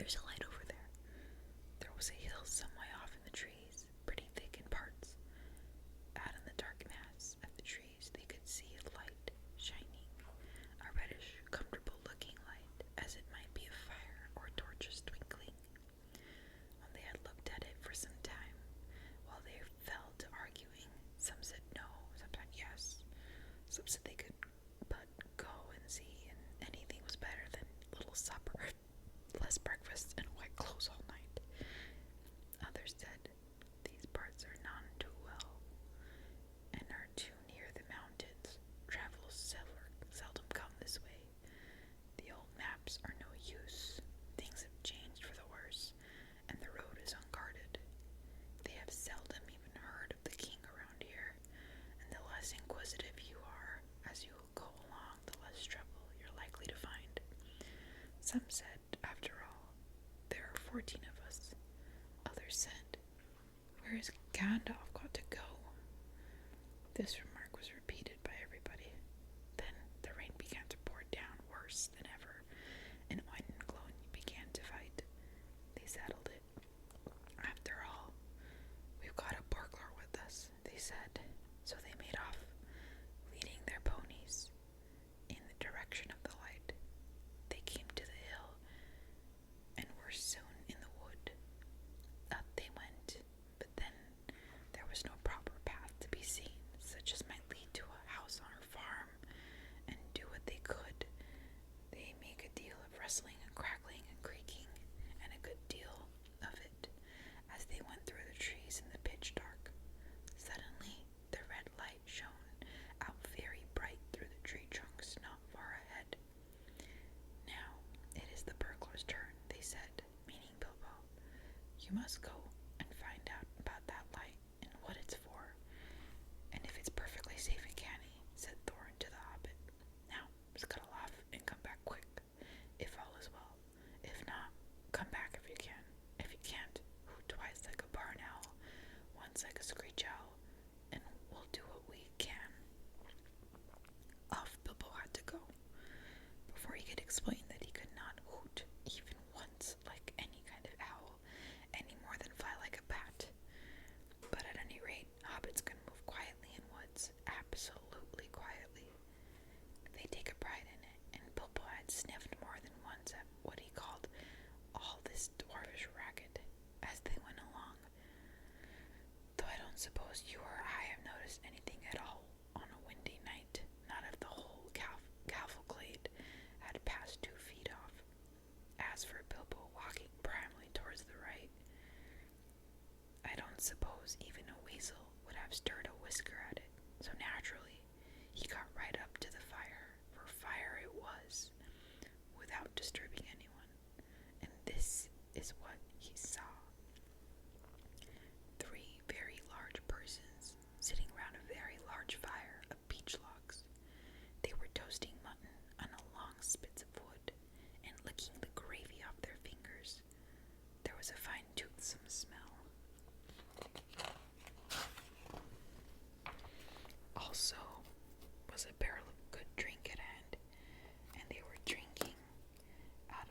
There's a light over there. There was a hill some way off in the trees, pretty thick in parts. Out in the dark mass of the trees, they could see a light shining, a reddish, comfortable-looking light, as it might be a fire or torches twinkling. When they had looked at it for some time, while they fell to arguing, some said no, sometimes yes. Some said they could but go and see, and anything was better than little supper, less breakfast, and wet clothes all night. Others said, these parts are none too well, and are too near the mountains. Travelers seldom come this way. The old maps are no use. Things have changed for the worse, and the road is unguarded. They have seldom even heard of the king around here, and the less inquisitive you are as you go along, the less trouble you're likely to find. Some said, after all, there are 14 of us. Others said, where has Gandalf got to go? This remark was repeated by everybody. Then the rain began to pour down worse than ever, and Oin and Glóin began to fight. They settled it. After all, we've got a burglar with us, they said. So they made off, leading their ponies in the direction of the light. They came to the hill and were soon in the wood. Up they went, but then there was no proper path to be seen, such as might lead to a house on her farm, and do what they could. They make a deal of rustling and crackling and creaking, and a good deal of it, as they went through the trees in the pitch dark. Suddenly the red light shone out very bright through the tree trunks not far ahead. Now it is the burglar's turn, they said, meaning Bilbo. You must go and find out about that light and what it's for, and if it's perfectly safe and canny, said Thorin to the Hobbit. Now scuttle off and come back quick, if all is well. If not, come back if you can. If you can't, hoot twice like a barn owl, once like a screech owl, and we'll do what we can. Off Bilbo had to go, before he could explain that he could not hoot even once like any kind of owl, any more than fly like a bat. But at any rate, hobbits can move quietly in woods, absolutely quietly. They take a pride in it, and Bilbo had sniffed more than once at what he called all this dwarvish racket as they went along. Though I don't suppose you or I have noticed anything at all on a windy night, not if the whole cavalcade had passed 2 feet off. As for Bilbo walking primly towards the right, I don't suppose even a weasel would have stirred a whisker at it, so naturally he got right up to the fire, for fire it was, without disturbing anyone. And this is what he saw. 3 very large persons sitting round a very large fire of beech logs. They were toasting mutton on a long spits of wood and licking the gravy off their fingers. There was a fine toothsome smell. Also was a barrel of good drink at hand, and they were drinking out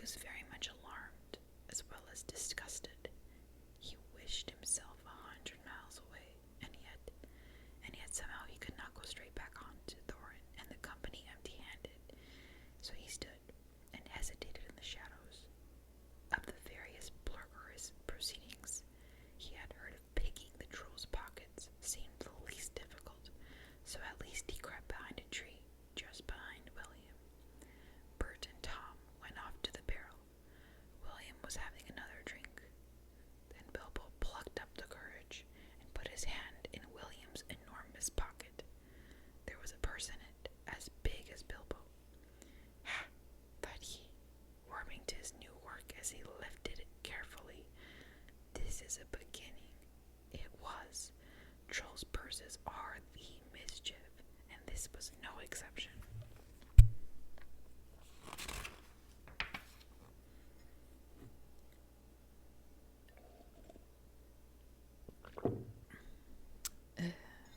was very much alarmed, as well as disgusted. He wished himself 100 miles away, and yet somehow he could not go straight back on to Thorin and the company empty-handed. So he stood and hesitated in the shadows. Of the various burglarious proceedings he had heard of, picking the troll's pockets seemed the least difficult, so at least he crept behind a tree, just behind William. Bert and Tom went off to the barrel. William was having another drink. Then Bilbo plucked up the courage and put his hand in William's enormous pocket. There was a purse in it, as big as Bilbo. Ha! Thought he, warming to his new work as he lifted it carefully. This is a beginning. It was. Trolls' purses are the mischief, and this was no exception.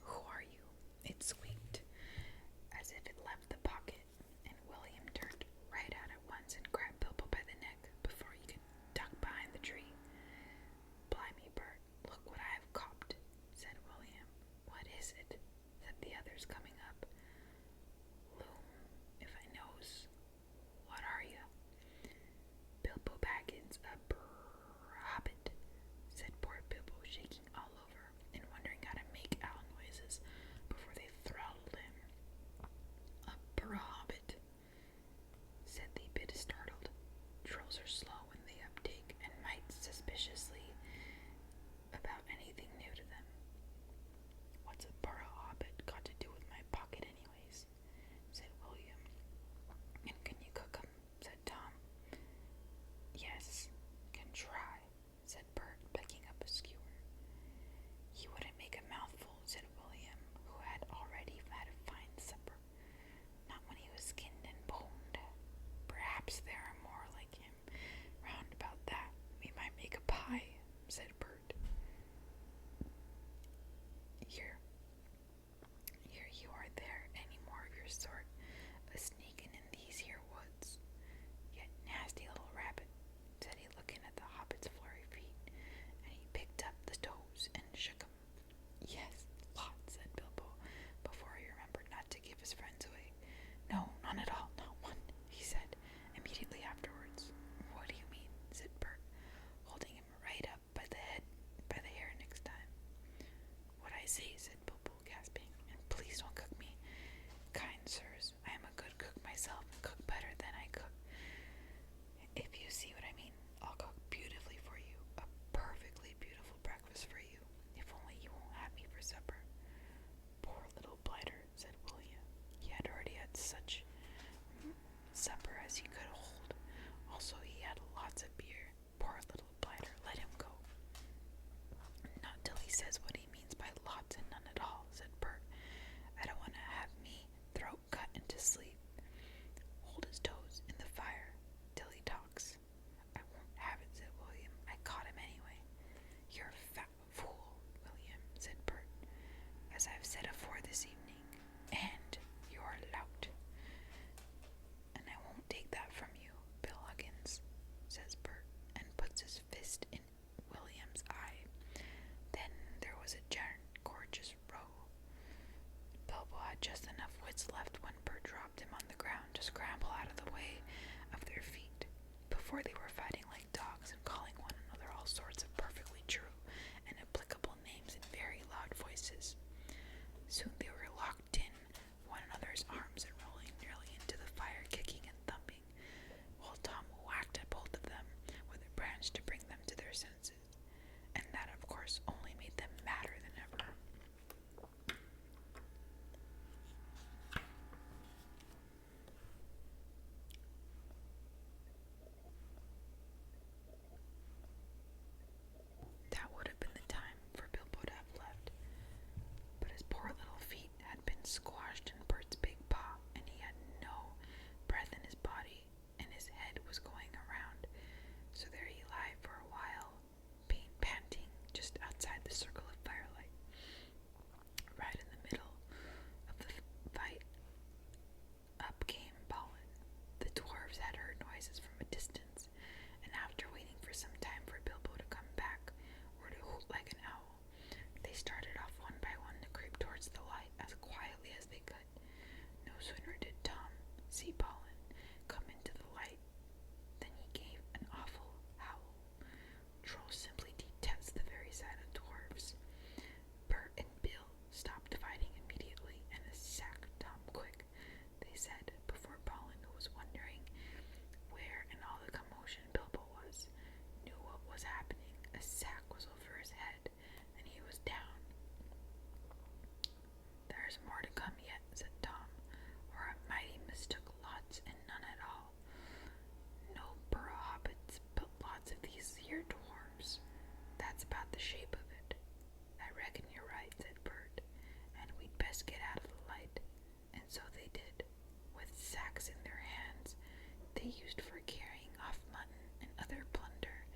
Who are you? It squeaked, as if it left the pocket, and William turned right at it once and grabbed Bilbo by the neck before he could duck behind the tree. Blimey, Bert, look what I have copped, said William. What is it? Said the others, coming up. Loom, if I knows. What are you? Bilbo Baggins, a Hobbit, said poor Bilbo, shaking all over and wondering how to make owl noises before they throttled him. A Hobbit, said the bit startled. Trolls are slow when they uptake and might suspiciously about anything new to them. What's a Hobbit got to do with my pocket anyways? Said William. And can you cook 'em? Said Tom. Yes, can try, said Bert, picking up a skewer. He wouldn't make a mouthful, said William, who had already had a fine supper. Not when he was skinned and boned. Perhaps there are more like him round about that. We might make a pie, said Bert. Here you are there, any more of your sort, a sneaking in these here woods. Yet nasty little rabbit, said he, looking at the Hobbit's flurry feet, and he picked up the toes and shook 'em. Yes, lots, said Bilbo, before he remembered not to give his friends away. No, none at all, not one, he said, immediately afterwards. What do you mean? Said Bert, holding him right up by the hair next time. What I say, said Bilbo, gasping, and please don't cook me. Kind sirs, I am a good cook myself, and cook better than I cook. If you see what I mean, I'll cook beautifully for you, a perfectly beautiful breakfast for you, if only you won't have me for supper. Poor little blighter, said William. He had already had such supper as he could hold. Also, he had lots of beer. Poor little blighter, let him go. Not till he says what he means by lots and none at all, said Bert. I don't want to have me throat cut into sleep. Hold his toes in the fire till he talks. I won't have it, said William. I caught him anyway. You're a fat fool, William, said Bert, as I've said afore this evening, and you're a lout. And I won't take that from There's more to come yet, said Tom, or I mighty mistook lots and none at all. No burrow hobbits, but lots of these here dwarves. That's about the shape of it. I reckon you're right, said Bert, and we'd best get out of the light. And so they did, with sacks in their hands they used for carrying off mutton and other plunder.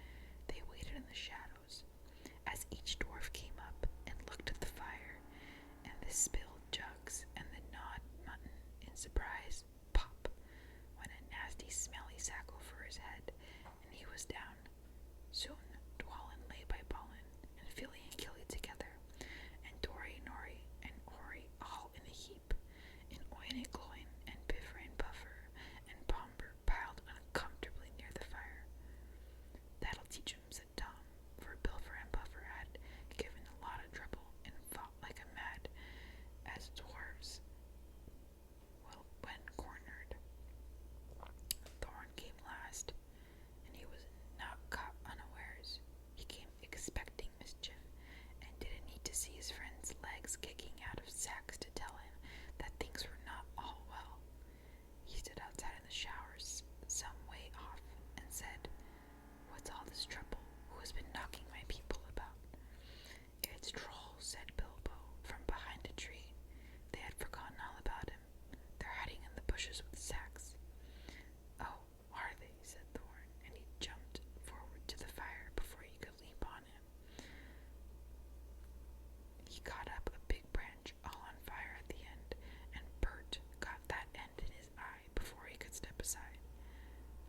They waited in the shadows, as each dwarf came up and looked at the fire, and the spilled jugs and the gnawed mutton in surprise. Pop! Went a nasty smelly sack over his head, and he was down. Soon Dwalin lay by Balin, and Philly and Killy together, and Dory, Nori, and Ori all in a heap, and Oin and Gloin, and Biffer and Buffer, and Bomber piled uncomfortably near the fire. That'll teach 'em, said Tom, for Bilfer and Buffer had given a lot of trouble and fought like a mad as dwarves when cornered. Thorin came last, and he was not caught unawares. He came expecting mischief, and didn't need to see his friend's legs kicking out of sacks to tell him that things were not all well. He stood outside in the showers some way off and said, "What's all this trouble? Who has been knocking my people about?" "It's trolls," said Bilbo from behind a tree. They had forgotten all about him. They're hiding in the bushes with sacks. "Oh, are they?" said Thorin, and he jumped forward to the fire before he could leap on him. He caught up a big branch all on fire at the end, and Bert got that end in his eye before he could step aside.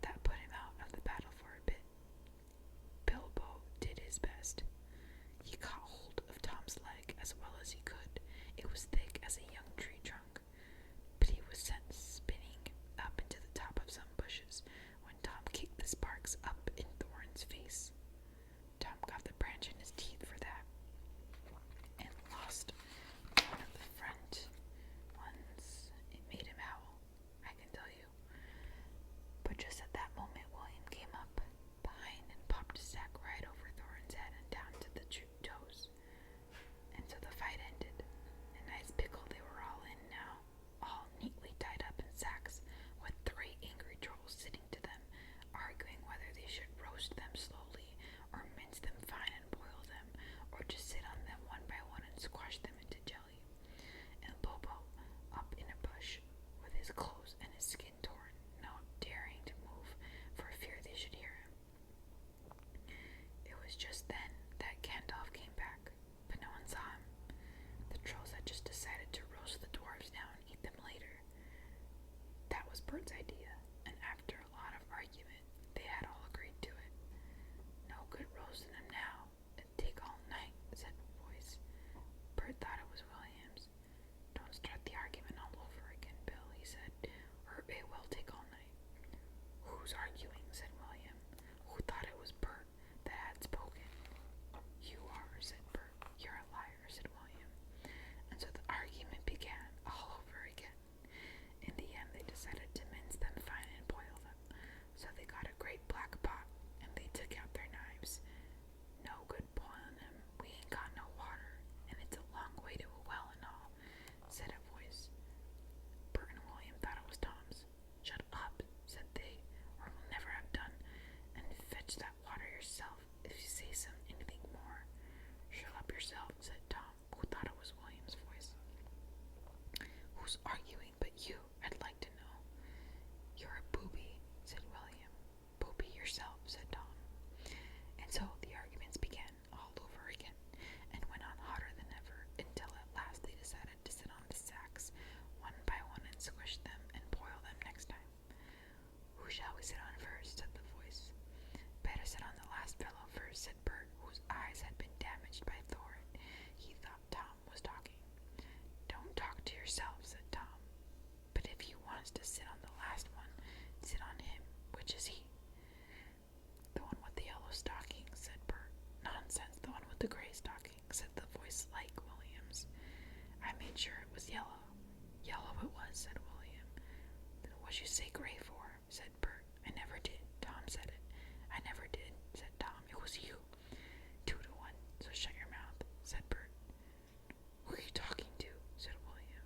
That put him out of the battle for a bit. Bilbo did his best. He caught hold of Tom's leg as well as he could. It was thick as a young tree trunk, but he was sent spinning up into the top of some bushes when Tom kicked the sparks up in Thorin's face. Tom got the branch in his teeth for that, and lost one of the front ones. It made him howl, I can tell you. But just at that moment, William came up behind and popped a sack right over Thorin's head and down to the toes. And so the fight ended. A nice pickle they were all in now, all neatly tied up in sacks, with 3 angry trolls sitting to them, arguing whether they should roast them slowly, or mince them fine and boil them, or just sit on them one by one and squash them into jelly. And Bilbo up in a bush, with his clothes and his skin torn, not daring to move for fear they should hear him. It was just then that Gandalf came back, but no one saw him. The trolls had just decided to roast the dwarves now and eat them later. That was Bert's idea, and after a lot of argument, they had all agreed to it. "No good roasting them now. It'd take all night," said a voice. Bert thought it was William's. "Don't start the argument all over again, Bill," he said, "or it will take all night." "Who's arguing?" said William, who thought it was Bert that had spoken. "You are," said Bert. "You're a liar," said William. And so the argument began all over again. In the end, they decided to mince them fine and boil them. So they got a great black pot, and they took out their knives. "No good boiling them. We ain't got no water, and it's a long way to a well and all," said a voice. Bert and William thought it was Tom's. "Shut up," said they, "or we'll never have done, and fetch that water yourself if you say anything more." "Shut up yourself," said Tom, who thought it was William's voice. "Who's arguing but you, I'd like to know?" "You're a booby," said William. "Booby yourself," said Tom. And so the arguments began all over again, and went on hotter than ever, until at last they decided to sit on the sacks one by one and squish them and boil them next time. "Who shall we sit on first?" said the voice. "Better sit on the last fellow first," said Bert, whose eyes had been damaged by Thorin. He thought Tom was talking. "Don't talk to yourself," said Tom. "But if you want us to sit on the last one, sit on him. Which is he?" "The one with the yellow stockings," said Bert. "Nonsense, the one with the gray stockings," said the voice like William's. "I made sure it was yellow." "Yellow it was," said William. "Then what'd you say gray for?" said Bert. "I never did." Tom said it. "I never did," said Tom. "It was you." 2 to 1, so shut your mouth, said Bert. "Who are you talking to?" said William.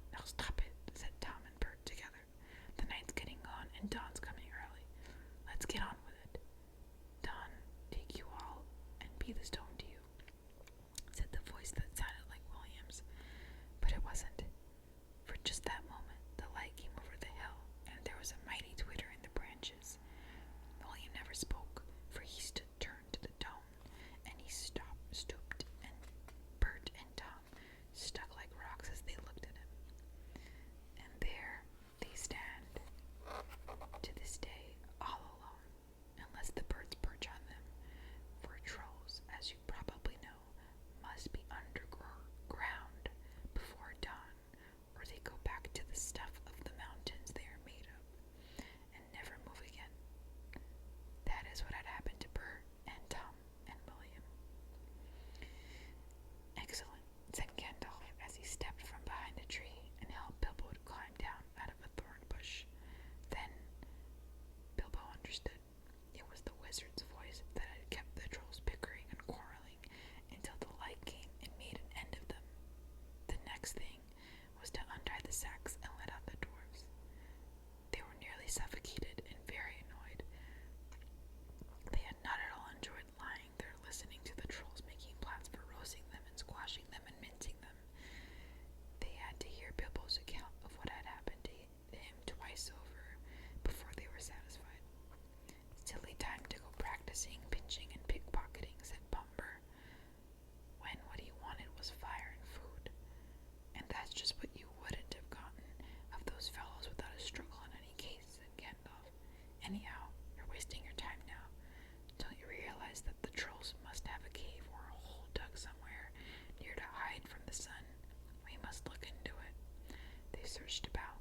searched about.